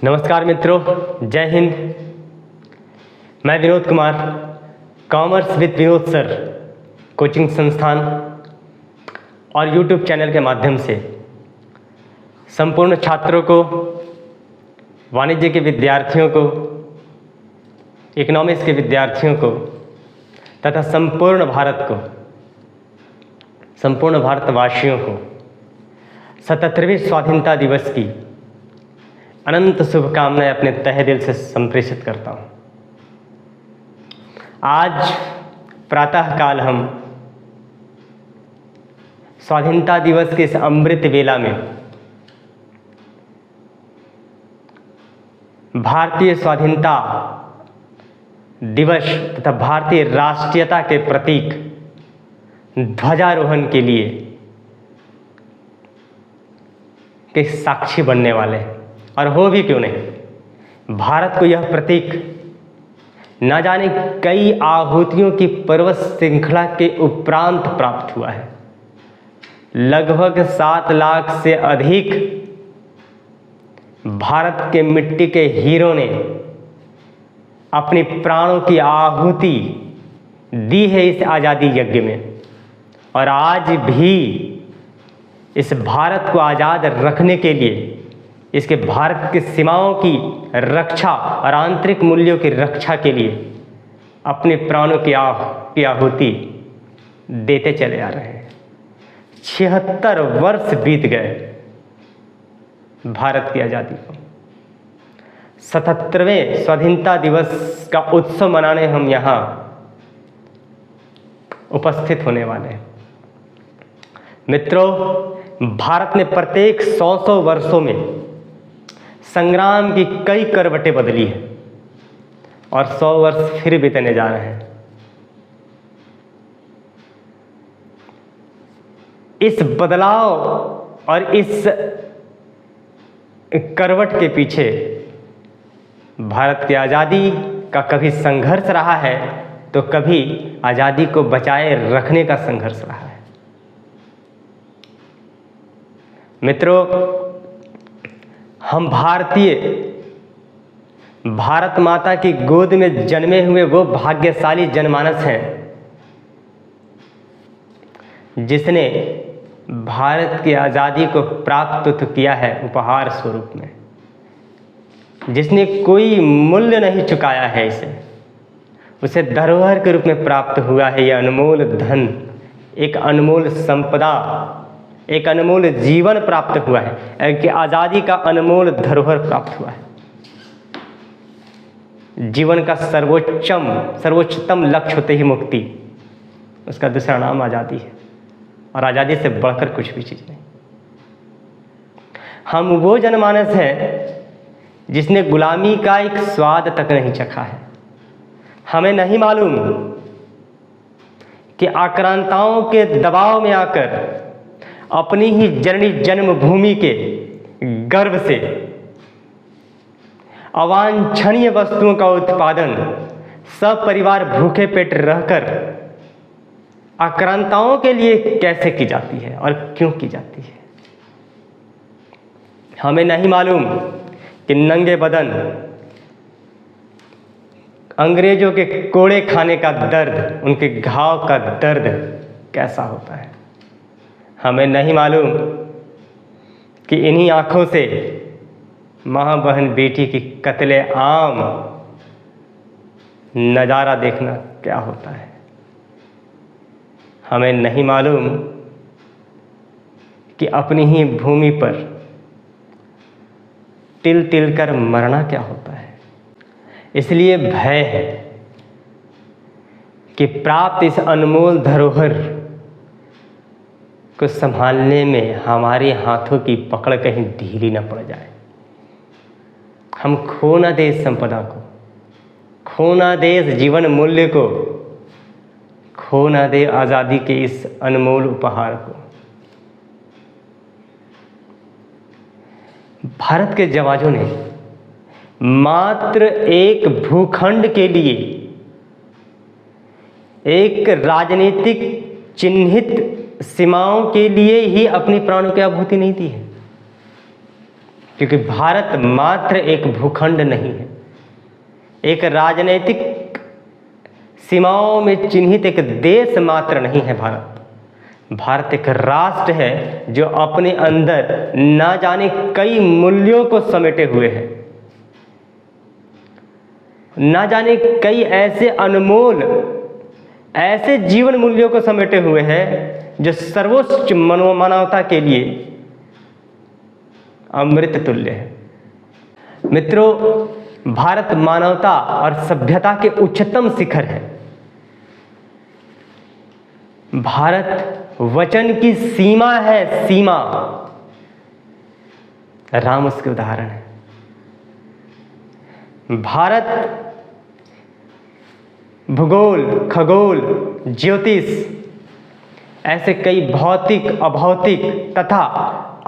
नमस्कार मित्रों, जय हिंद। मैं Vinod Kumar, commerce with Vinod sir coaching संस्थान और यूट्यूब चैनल के माध्यम से संपूर्ण छात्रों को, वाणिज्य के विद्यार्थियों को, इकोनॉमिक्स के विद्यार्थियों को तथा संपूर्ण भारतवासियों को 77वें स्वाधीनता दिवस की अनंत शुभकामनाएं अपने तहे दिल से संप्रेषित करता हूं। आज प्रातःकाल हम स्वाधीनता दिवस के इस अमृत वेला में भारतीय स्वाधीनता दिवस तथा भारतीय राष्ट्रीयता के प्रतीक ध्वजारोहण के लिए के साक्षी बनने वाले हैं। और हो भी क्यों नहीं, भारत को यह प्रतीक न जाने कई आहुतियों की पर्वत श्रृंखला के उपरांत प्राप्त हुआ है। लगभग 7 लाख से अधिक भारत के मिट्टी के हीरों ने अपनी प्राणों की आहुति दी है इस आज़ादी यज्ञ में। और आज भी इस भारत को आज़ाद रखने के लिए, इसके भारत की सीमाओं की रक्षा और आंतरिक मूल्यों की रक्षा के लिए अपने प्राणों की आहुति देते चले आ रहे हैं। 76 वर्ष बीत गए भारत की आज़ादी को। 77वें स्वाधीनता दिवस का उत्सव मनाने हम यहाँ उपस्थित होने वाले हैं। मित्रों, भारत ने प्रत्येक 100 वर्षों में संग्राम की कई करवटें बदली है और 100 वर्ष फिर बीतने जा रहे हैं। इस बदलाव और इस करवट के पीछे भारत की आज़ादी का कभी संघर्ष रहा है तो कभी आज़ादी को बचाए रखने का संघर्ष रहा है। मित्रों, हम भारत माता की गोद में जन्मे हुए वो भाग्यशाली जनमानस हैं जिसने भारत की आज़ादी को प्राप्त तो किया है उपहार स्वरूप में, जिसने कोई मूल्य नहीं चुकाया है उसे धरोहर के रूप में प्राप्त हुआ है। यह अनमोल धन, एक अनमोल संपदा, एक अनमोल जीवन प्राप्त हुआ है कि आज़ादी का अनमोल धरोहर प्राप्त हुआ है। जीवन का सर्वोच्चतम लक्ष्य होते ही मुक्ति, उसका दूसरा नाम आज़ादी है और आज़ादी से बढ़कर कुछ भी चीज़ नहीं। हम वो जनमानस हैं जिसने गुलामी का एक स्वाद तक नहीं चखा है। हमें नहीं मालूम कि आक्रांताओं के दबाव में आकर अपनी ही जननी जन्मभूमि के गर्व से अवांछनीय वस्तुओं का उत्पादन सब परिवार भूखे पेट रहकर आक्रांताओं के लिए कैसे की जाती है और क्यों की जाती है। हमें नहीं मालूम कि नंगे बदन अंग्रेजों के कोड़े खाने का दर्द, उनके घाव का दर्द कैसा होता है। हमें नहीं मालूम कि इन्हीं आँखों से माँ बहन बेटी की कत्ले आम नज़ारा देखना क्या होता है। हमें नहीं मालूम कि अपनी ही भूमि पर तिल तिल कर मरना क्या होता है। इसलिए भय है कि प्राप्त इस अनमोल धरोहर को संभालने में हमारे हाथों की पकड़ कहीं ढीली न पड़ जाए। हम खो न दे इस संपदा को, खो न दे इस जीवन मूल्य को, खो न दे आज़ादी के इस अनमोल उपहार को। भारत के जवानों ने मात्र एक भूखंड के लिए, एक राजनीतिक चिन्हित सीमाओं के लिए ही अपनी प्राणों की आहुति नहीं दी है। क्योंकि भारत मात्र एक भूखंड नहीं है, एक राजनीतिक सीमाओं में चिन्हित एक देश मात्र नहीं है। भारत एक राष्ट्र है जो अपने अंदर ना जाने कई मूल्यों को समेटे हुए है, ना जाने कई ऐसे अनमोल ऐसे जीवन मूल्यों को समेटे हुए हैं जो सर्वोच्च मानवता के लिए अमृत तुल्य है। मित्रों, भारत मानवता और सभ्यता के उच्चतम शिखर है। भारत वचन की सीमा है, सीमा। राम उसके उदाहरण है। भारत भूगोल, खगोल, ज्योतिष ऐसे कई भौतिक, अभौतिक तथा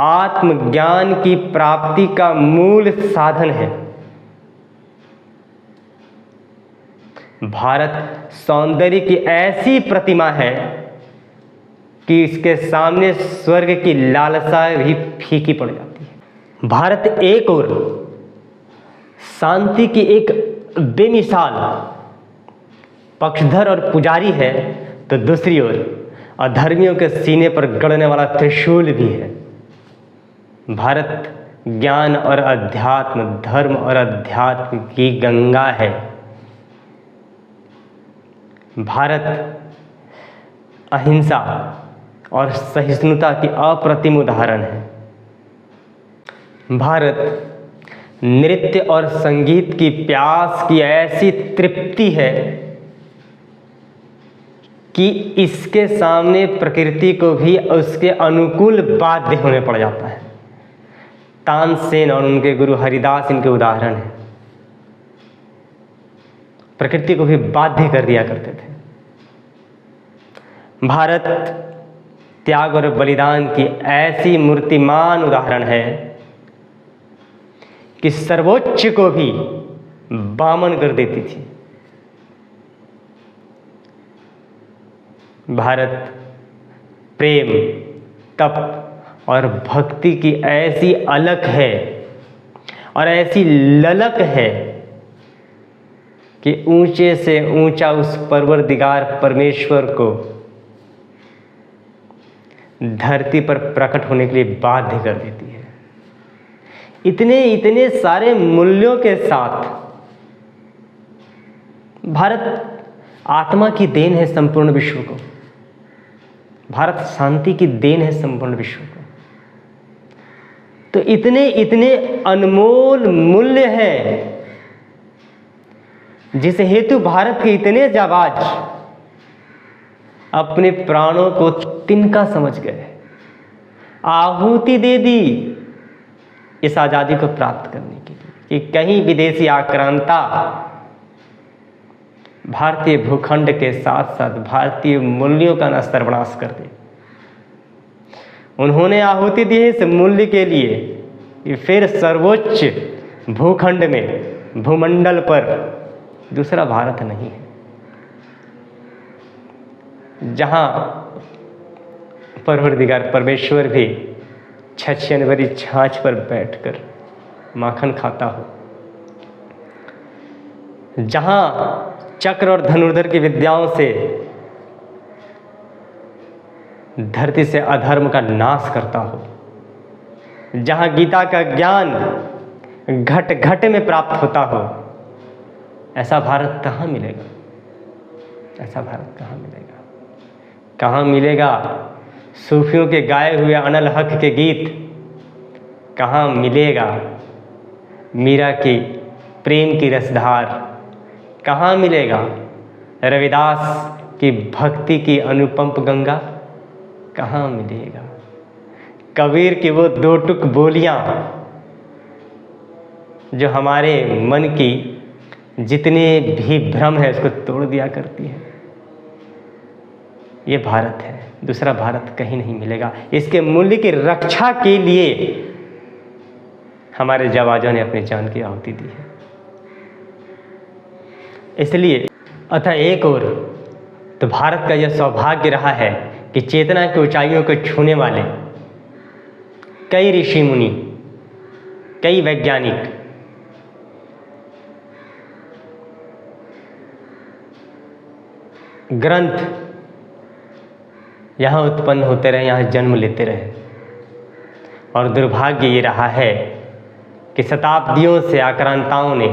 आत्मज्ञान की प्राप्ति का मूल साधन है। भारत सौंदर्य की ऐसी प्रतिमा है कि इसके सामने स्वर्ग की लालसा भी फीकी पड़ जाती है। भारत एक ओर शांति की एक बेमिसाल पक्षधर और पुजारी है, तो दूसरी ओर अधर्मियों के सीने पर गड़ने वाला त्रिशूल भी है। भारत ज्ञान और अध्यात्म, धर्म और अध्यात्म की गंगा है। भारत अहिंसा और सहिष्णुता की अप्रतिम उदाहरण है। भारत नृत्य और संगीत की प्यास की ऐसी तृप्ति है कि इसके सामने प्रकृति को भी उसके अनुकूल बाध्य होने पड़ जाता है। तानसेन और उनके गुरु हरिदास इनके उदाहरण हैं। प्रकृति को भी बाध्य कर दिया करते थे। भारत त्याग और बलिदान की ऐसी मूर्तिमान उदाहरण है कि सर्वोच्च को भी बामन कर देती थी। भारत प्रेम, तप और भक्ति की ऐसी अलख है और ऐसी ललक है कि ऊंचे से ऊंचा उस परवरदिगार परमेश्वर को धरती पर प्रकट होने के लिए बाध्य कर देती है। इतने सारे मूल्यों के साथ भारत आत्मा की देन है संपूर्ण विश्व को। भारत शांति की देन है संपूर्ण विश्व को। तो इतने अनमोल मूल्य हैं जिस हेतु भारत के इतने जाबाज अपने प्राणों को तिनका समझ गए, आहुति दे दी इस आजादी को प्राप्त करने के लिए कि कहीं विदेशी आक्रांता भारतीय भूखंड के साथ साथ भारतीय मूल्यों का न सर्वनाश कर दे। उन्होंने आहुति दी इस मूल्य के लिए कि फिर सर्वोच्च भूखंड में, भूमंडल पर दूसरा भारत नहीं है, जहां परवरदिगार परमेश्वर भी 6 जनवरी छाछ पर बैठकर माखन खाता हो, जहां चक्र और धनुर्धर की विद्याओं से धरती से अधर्म का नाश करता हो, जहां गीता का ज्ञान घट घट में प्राप्त होता हो। ऐसा भारत कहाँ मिलेगा? ऐसा भारत कहाँ मिलेगा? कहाँ मिलेगा सूफियों के गाए हुए अनल हक के गीत? कहाँ मिलेगा मीरा की प्रेम की रसधार? कहाँ मिलेगा रविदास की भक्ति की अनुपम गंगा? कहाँ मिलेगा कबीर की वो 2 टुक बोलियाँ जो हमारे मन की जितने भी भ्रम है उसको तोड़ दिया करती है? ये भारत है, दूसरा भारत कहीं नहीं मिलेगा। इसके मूल्य की रक्षा के लिए हमारे जाबाजों ने अपनी जान की आहुति दी है। इसलिए अतः एक और तो भारत का यह सौभाग्य रहा है कि चेतना की ऊंचाइयों को छूने वाले कई ऋषि मुनि कई वैज्ञानिक ग्रंथ यहाँ उत्पन्न होते रहे, यहाँ जन्म लेते रहे। और दुर्भाग्य ये रहा है कि शताब्दियों से आक्रांताओं ने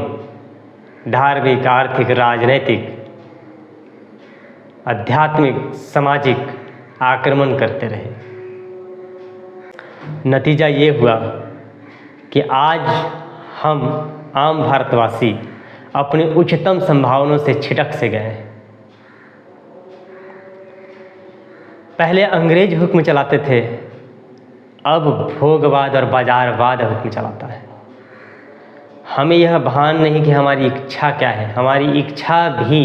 धार्मिक, आर्थिक, राजनैतिक, आध्यात्मिक, सामाजिक आक्रमण करते रहे। नतीजा ये हुआ कि आज हम आम भारतवासी अपनी उच्चतम संभावनाओं से छिटक से गए हैं। पहले अंग्रेज हुक्म चलाते थे, अब भोगवाद और बाजारवाद हुक्म चलाता है। हमें यह भान नहीं कि हमारी इच्छा क्या है। हमारी इच्छा भी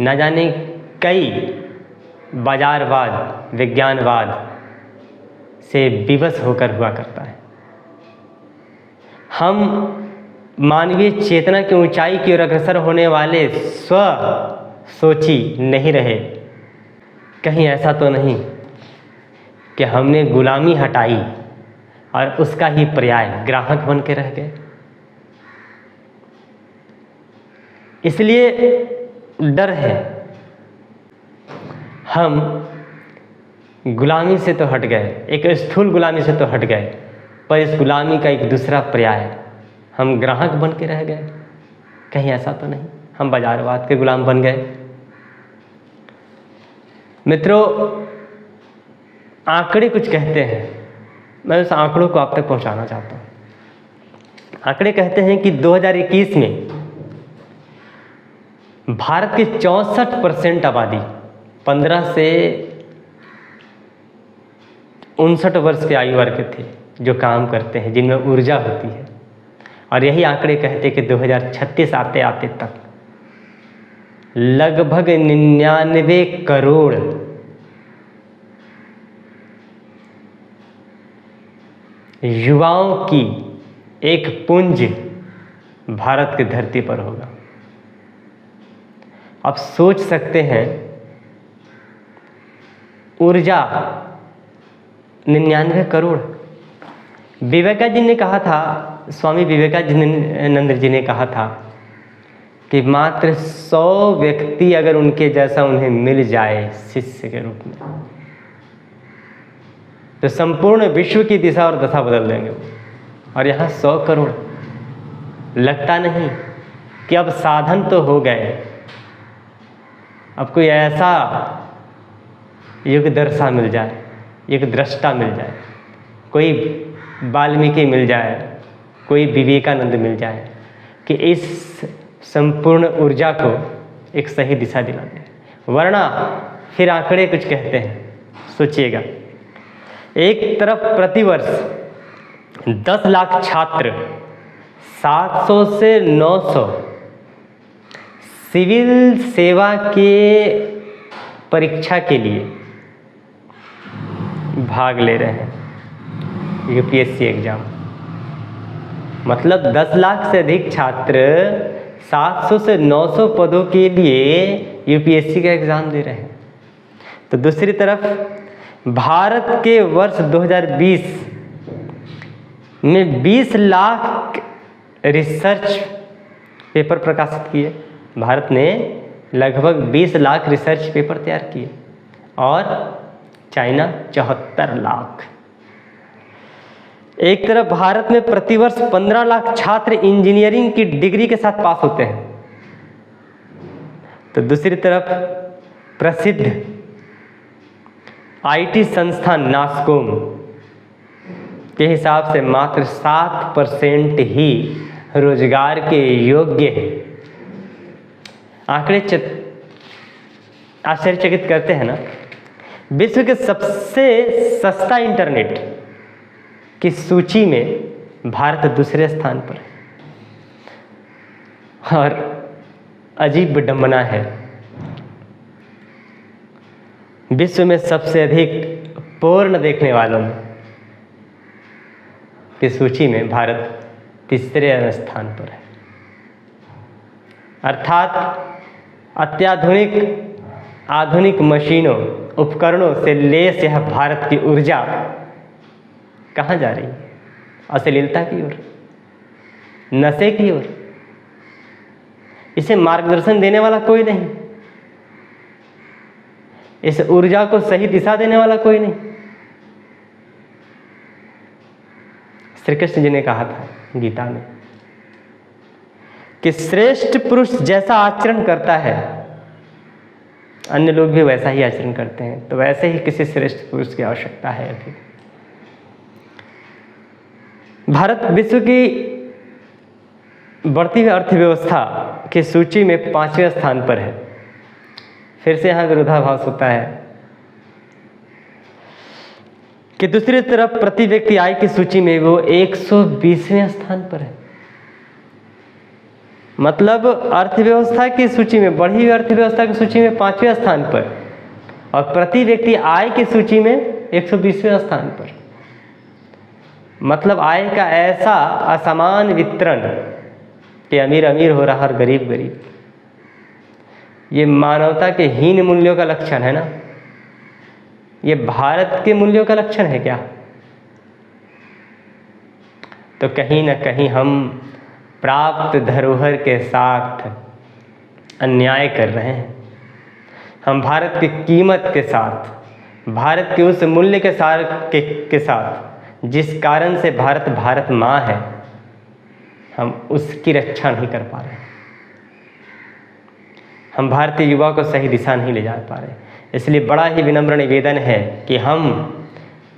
न जाने कई बाजारवाद, विज्ञानवाद से विवश होकर हुआ करता है। हम मानवीय चेतना की ऊंचाई की ओर अग्रसर होने वाले स्व सोची नहीं रहे। कहीं ऐसा तो नहीं कि हमने गुलामी हटाई और उसका ही पर्याय ग्राहक बन के रह गए। इसलिए डर है, हम गुलामी से तो हट गए, एक स्थूल गुलामी से तो हट गए, पर इस गुलामी का एक दूसरा पर्याय हम ग्राहक बन के रह गए। कहीं ऐसा तो नहीं हम बाजारवाद के गुलाम बन गए। मित्रों, आंकड़े कुछ कहते हैं, मैं उस आंकड़ों को आप तक पहुंचाना चाहता हूं। आंकड़े कहते हैं कि 2021 में भारत की 64% आबादी 15 से 59 वर्ष के आयु वर्ग के थे जो काम करते हैं, जिनमें ऊर्जा होती है। और यही आंकड़े कहते हैं कि 2036 आते आते तक लगभग 99 करोड़ युवाओं की एक पुंज भारत की धरती पर होगा। आप सोच सकते हैं, ऊर्जा 99 करोड़। विवेकानंद जी ने कहा था, स्वामी विवेकानंद जी ने कहा था कि मात्र 100 व्यक्ति अगर उनके जैसा उन्हें मिल जाए शिष्य के रूप में, तो संपूर्ण विश्व की दिशा और दशा बदल देंगे। और यहाँ 100 करोड़। लगता नहीं कि अब साधन तो हो गए, अब कोई ऐसा युगदर्शा मिल जाए, एक दृष्टा मिल जाए, कोई वाल्मीकि मिल जाए, कोई विवेकानंद मिल जाए कि इस संपूर्ण ऊर्जा को एक सही दिशा दिला दे। वरना फिर आंकड़े कुछ कहते हैं, सोचिएगा। एक तरफ प्रतिवर्ष 10 लाख छात्र 700 से 900 सिविल सेवा के परीक्षा के लिए भाग ले रहे हैं, यूपीएससी एग्जाम। मतलब 10 लाख से अधिक छात्र 700 से 900 पदों के लिए यूपीएससी का एग्जाम दे रहे हैं। तो दूसरी तरफ भारत के वर्ष 2020 में 20 लाख रिसर्च पेपर प्रकाशित किए। भारत ने लगभग 20 लाख रिसर्च पेपर तैयार किए और चाइना 74 लाख। एक तरफ भारत में प्रतिवर्ष 15 लाख छात्र इंजीनियरिंग की डिग्री के साथ पास होते हैं, तो दूसरी तरफ प्रसिद्ध आईटी संस्थान नास्कोम के हिसाब से मात्र 7% ही रोजगार के योग्य है। आंकड़े आश्चर्यचकित करते हैं ना। विश्व के सबसे सस्ता इंटरनेट की सूची में भारत दूसरे स्थान पर है। और अजीब विडंबना है, विश्व में सबसे अधिक पोर्न देखने वालों की सूची में भारत तीसरे स्थान पर है। अर्थात आधुनिक मशीनों, उपकरणों से लैस यह भारत की ऊर्जा कहाँ जा रही है? अश्लीलता की ओर, नशे की ओर। इसे मार्गदर्शन देने वाला कोई नहीं, इस ऊर्जा को सही दिशा देने वाला कोई नहीं। श्री कृष्ण जी ने कहा था गीता में कि श्रेष्ठ पुरुष जैसा आचरण करता है, अन्य लोग भी वैसा ही आचरण करते हैं। तो वैसे ही किसी श्रेष्ठ पुरुष की आवश्यकता है अभी। भारत विश्व की बढ़ती हुई अर्थव्यवस्था की सूची में 5वें स्थान पर है। फिर से यहाँ विरोधाभास होता है कि दूसरी तरफ प्रति व्यक्ति आय की सूची में वो 120वें स्थान पर है। मतलब अर्थव्यवस्था की सूची में, बढ़ी हुई अर्थव्यवस्था की सूची में 5वें स्थान पर, और प्रति व्यक्ति आय की सूची में 120वें स्थान पर। मतलब आय का ऐसा असमान वितरण कि अमीर अमीर हो रहा और गरीब गरीब। ये मानवता के हीन मूल्यों का लक्षण है ना? ये भारत के मूल्यों का लक्षण है क्या? तो कहीं ना कहीं हम प्राप्त धरोहर के साथ अन्याय कर रहे हैं। हम भारत की कीमत के साथ, भारत के उस मूल्य के साथ जिस कारण से भारत भारत माँ है, हम उसकी रक्षा नहीं कर पा रहे। हम भारतीय युवा को सही दिशा नहीं ले जा पा रहे। इसलिए बड़ा ही विनम्र निवेदन है कि हम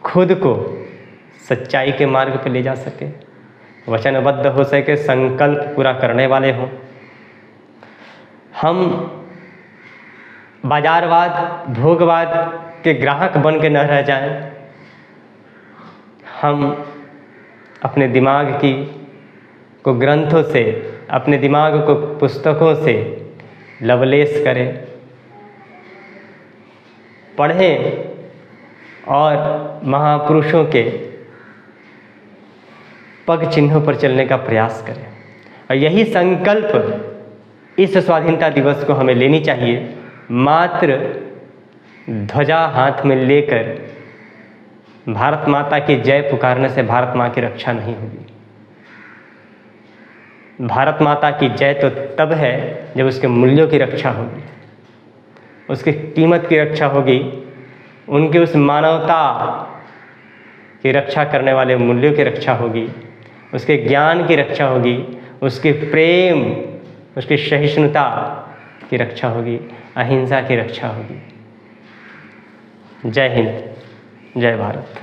खुद को सच्चाई के मार्ग पर ले जा सके, वचनबद्ध हो सके, संकल्प पूरा करने वाले हों। हम बाजारवाद, भोगवाद के ग्राहक बन के न रह जाएं। हम अपने दिमाग को ग्रंथों से, अपने दिमाग को पुस्तकों से लवलेश करें, पढ़ें और महापुरुषों के पग चिन्हों पर चलने का प्रयास करें। और यही संकल्प इस स्वाधीनता दिवस को हमें लेनी चाहिए। मात्र ध्वजा हाथ में लेकर भारत माता की जय पुकारने से भारत माँ की रक्षा नहीं होगी। भारत माता की जय तो तब है जब उसके मूल्यों की रक्षा होगी, उसकी कीमत की रक्षा होगी, उनके उस मानवता की रक्षा करने वाले मूल्यों की रक्षा होगी, उसके ज्ञान की रक्षा होगी, उसके प्रेम, उसकी सहिष्णुता की रक्षा होगी, अहिंसा की रक्षा होगी। जय हिंद, जय भारत।